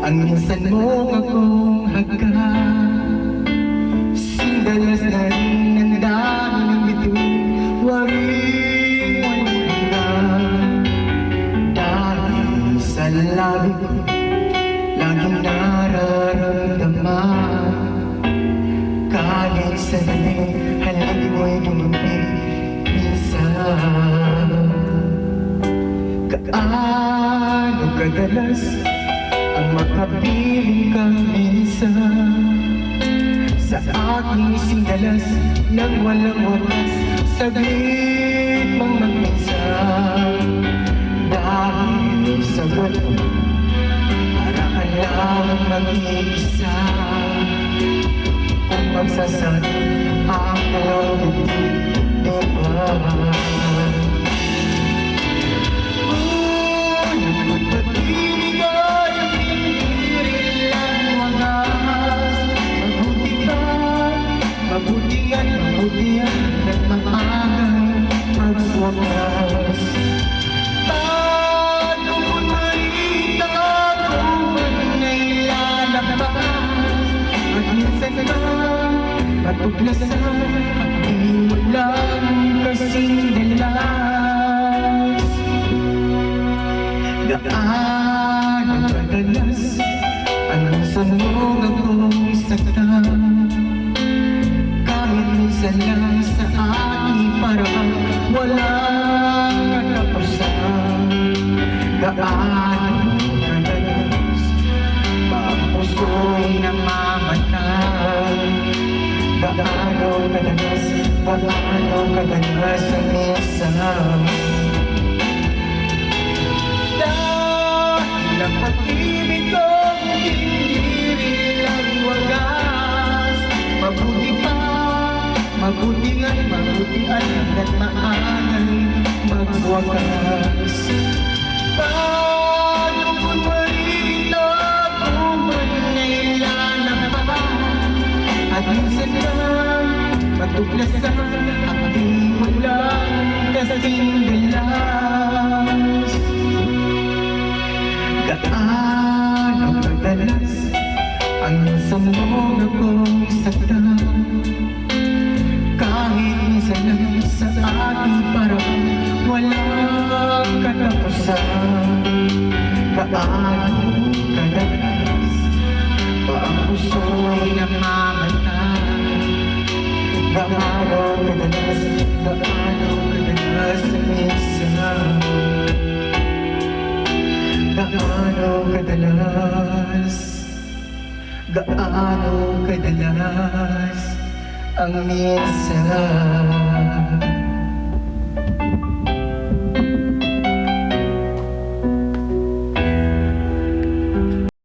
ang minsan mong akong hagka. Sindalas na rin ang dami ng bituin, waring walang hanggan. Dahil sa labi ko, laging nararamdaman. Kahit sa lamig, halagi mo'y lumamig minsan. Gaano kadalas ang makapiling kang minsan sa aking sindalas nang walang wakas, saglit mang magminsan. Dahil sa ganon, para ka lang mag-iisa. Kung magsasali ang dalawang dibdib, diba? Pag-ibig ay hindi rin lang wagas. Mabuti at maagang pagwakas. Paano mo narita kung bagay lalabas? At minsan ka matuklasan at di mo lang kasing dalas. Gaano kadalas ang minsan mong akong saktan. Kahit minsan lang sa aking paraan, walang katapusan. Gaano kadalas ang puso'y namamatay. Gaano kadalas ang minsan. Dahil ang pag-ibig kong hindi rin lang wagas. Mabuti at hanggat maagang magwakas. Paano ko marito kung bagay lalabas? At minsan lang matuklasan ang di mo lang kasing dalas. Gaano kadalas ang minsan mong akong saktan. Kahit minsan lang sa aking paraan, walang katapusan. Gaano kadalas ba ang puso'y namamatay? Gaano kadalas ang minsan? Gaano kadalas ang minsan?